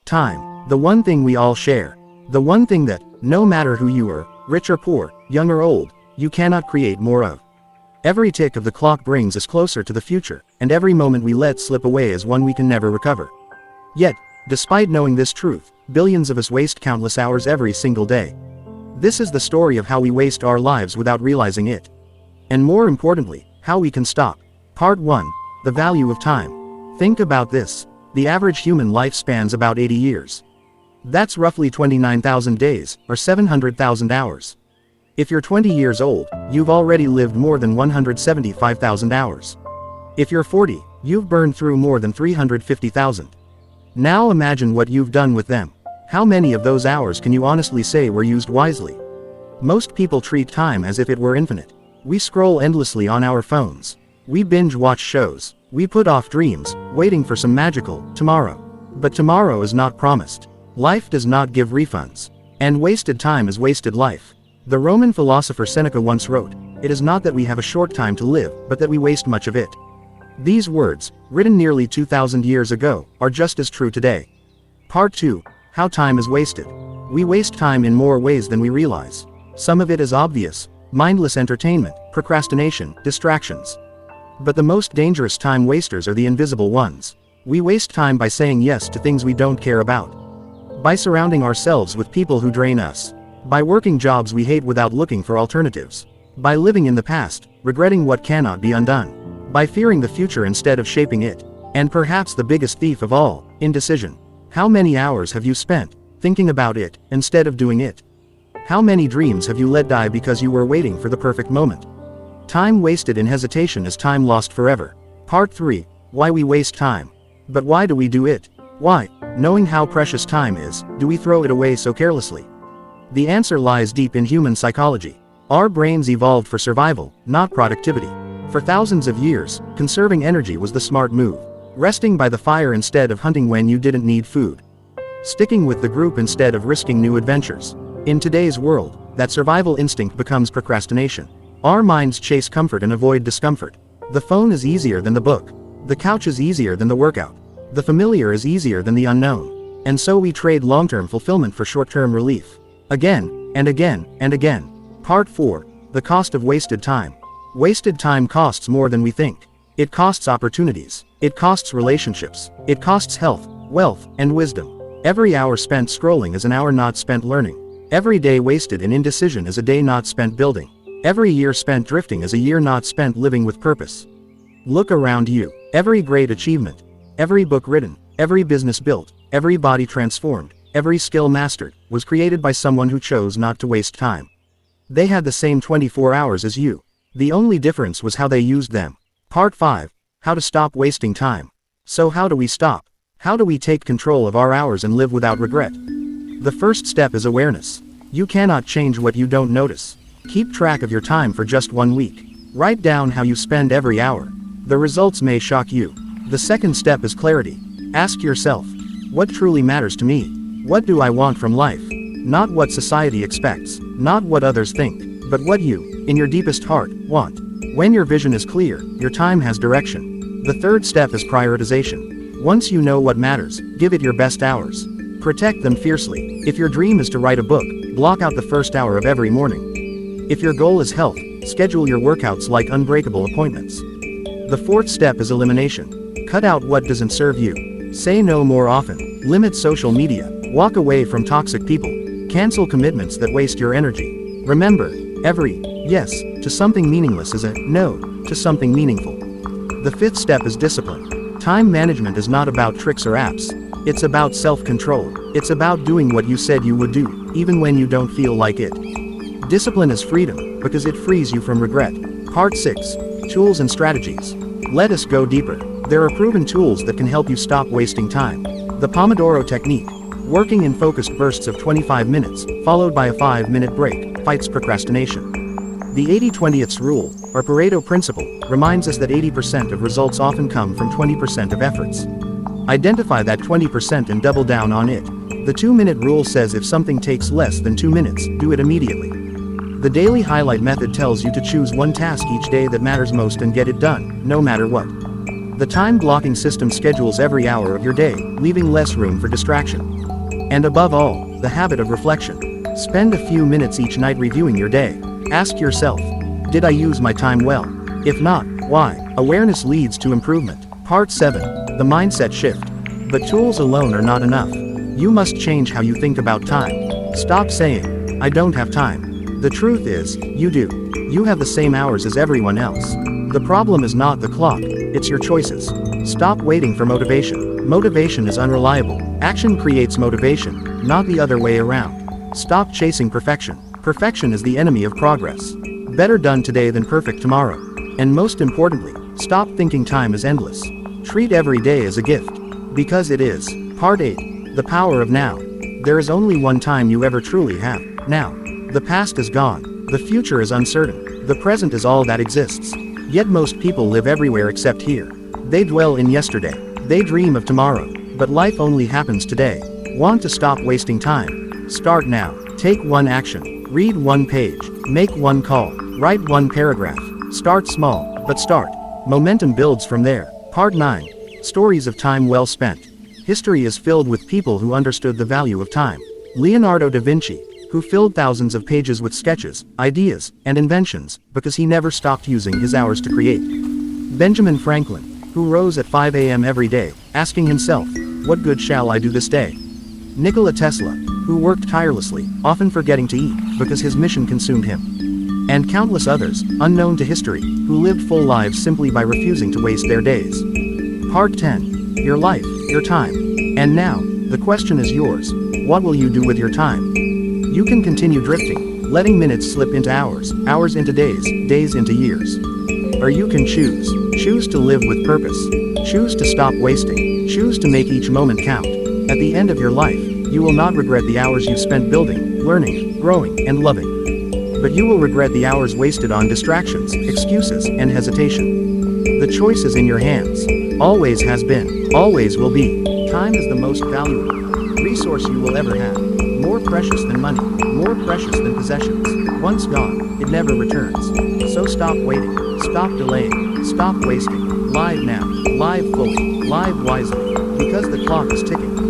Time, the one thing we all share. The one thing that, no matter who you are, rich or poor, young or old, you cannot create more of. Every tick of the clock brings us closer to the future, and every moment we let slip away is one we can never recover. Yet, despite knowing this truth, billions of us waste countless hours every single day. This is the story of how we waste our lives without realizing it. And more importantly, how we can stop. Part 1. The value of time. Think about this. The average human life spans about 80 years. That's roughly 29,000 days, or 700,000 hours. If you're 20 years old, you've already lived more than 175,000 hours. If you're 40, you've burned through more than 350,000. Now imagine what you've done with them. How many of those hours can you honestly say were used wisely? Most people treat time as if it were infinite. We scroll endlessly on our phones. We binge watch shows. We put off dreams, waiting for some magical tomorrow. But tomorrow is not promised. Life does not give refunds. And wasted time is wasted life. The Roman philosopher Seneca once wrote, "It is not that we have a short time to live, but that we waste much of it." These words, written nearly 2,000 years ago, are just as true today. Part 2. How time is wasted. We waste time in more ways than we realize. Some of it is obvious: mindless entertainment, procrastination, distractions. But the most dangerous time wasters are the invisible ones. We waste time by saying yes to things we don't care about. By surrounding ourselves with people who drain us. By working jobs we hate without looking for alternatives. By living in the past, regretting what cannot be undone. By fearing the future instead of shaping it. And perhaps the biggest thief of all, indecision. How many hours have you spent thinking about it instead of doing it? How many dreams have you let die because you were waiting for the perfect moment? Time wasted in hesitation is time lost forever. Part 3. Why we waste time. But why do we do it? Why, knowing how precious time is, do we throw it away so carelessly? The answer lies deep in human psychology. Our brains evolved for survival, not productivity. For thousands of years, conserving energy was the smart move. Resting by the fire instead of hunting when you didn't need food. Sticking with the group instead of risking new adventures. In today's world, that survival instinct becomes procrastination. Our minds chase comfort and avoid discomfort. The phone is easier than the book. The couch is easier than the workout. The familiar is easier than the unknown. And so we trade long-term fulfillment for short-term relief. Again, and again, and again. Part 4. The cost of wasted time. Wasted time costs more than we think. It costs opportunities. It costs relationships. It costs health, wealth, and wisdom. Every hour spent scrolling is an hour not spent learning. Every day wasted in indecision is a day not spent building. Every year spent drifting is a year not spent living with purpose. Look around you. Every great achievement, every book written, every business built, every body transformed, every skill mastered, was created by someone who chose not to waste time. They had the same 24 hours as you. The only difference was how they used them. Part 5. How to stop wasting time. So how do we stop? How do we take control of our hours and live without regret? The first step is awareness. You cannot change what you don't notice. Keep track of your time for just 1 week. Write down how you spend every hour. The results may shock you. The second step is clarity. Ask yourself, what truly matters to me? What do I want from life? Not what society expects, not what others think, but what you, in your deepest heart, want. When your vision is clear, your time has direction. The third step is prioritization. Once you know what matters, give it your best hours. Protect them fiercely. If your dream is to write a book, block out the first hour of every morning. If your goal is health, schedule your workouts like unbreakable appointments. The fourth step is elimination. Cut out what doesn't serve you. Say no more often. Limit social media. Walk away from toxic people. Cancel commitments that waste your energy. Remember, every yes to something meaningless is a no to something meaningful. The fifth step is discipline. Time management is not about tricks or apps. It's about self-control. It's about doing what you said you would do, even when you don't feel like it. Discipline is freedom, because it frees you from regret. Part 6. Tools and strategies. Let us go deeper. There are proven tools that can help you stop wasting time. The Pomodoro technique. Working in focused bursts of 25 minutes, followed by a 5-minute break, fights procrastination. The 80-20 rule, or Pareto principle, reminds us that 80% of results often come from 20% of efforts. Identify that 20% and double down on it. The 2-minute rule says if something takes less than 2 minutes, do it immediately. The daily highlight method tells you to choose one task each day that matters most and get it done, no matter what. The time blocking system schedules every hour of your day, leaving less room for distraction. And above all, the habit of reflection. Spend a few minutes each night reviewing your day. Ask yourself, did I use my time well? If not, why? Awareness leads to improvement. Part 7. The Mindset Shift. But tools alone are not enough. You must change how you think about time. Stop saying, I don't have time. The truth is, you do. You have the same hours as everyone else. The problem is not the clock, it's your choices. Stop waiting for motivation. Motivation is unreliable. Action creates motivation, not the other way around. Stop chasing perfection. Perfection is the enemy of progress. Better done today than perfect tomorrow. And most importantly, stop thinking time is endless. Treat every day as a gift. Because it is. Part 8. The Power of Now. There is only one time you ever truly have. Now. The past is gone. The future is uncertain. The present is all that exists. Yet most people live everywhere except here. They dwell in yesterday. They dream of tomorrow. But life only happens today. Want to stop wasting time? Start now. Take one action. Read one page. Make one call. Write one paragraph. Start small, but start. Momentum builds from there. Part 9. Stories of time well spent. History is filled with people who understood the value of time. Leonardo da Vinci, who filled thousands of pages with sketches, ideas, and inventions, because he never stopped using his hours to create. Benjamin Franklin, who rose at 5 a.m. every day, asking himself, what good shall I do this day? Nikola Tesla, who worked tirelessly, often forgetting to eat, because his mission consumed him. And countless others, unknown to history, who lived full lives simply by refusing to waste their days. Part 10. Your life, your time. And now, the question is yours. What will you do with your time? You can continue drifting, letting minutes slip into hours, hours into days, days into years. Or you can choose. Choose to live with purpose. Choose to stop wasting. Choose to make each moment count. At the end of your life, you will not regret the hours you spent building, learning, growing, and loving. But you will regret the hours wasted on distractions, excuses, and hesitation. The choice is in your hands. Always has been. Always will be. Time is the most valuable resource you will ever have. More precious than money. More precious than possessions. Once gone, it never returns. So stop waiting. Stop delaying. Stop wasting. Live now. Live fully. Live wisely. Because the clock is ticking.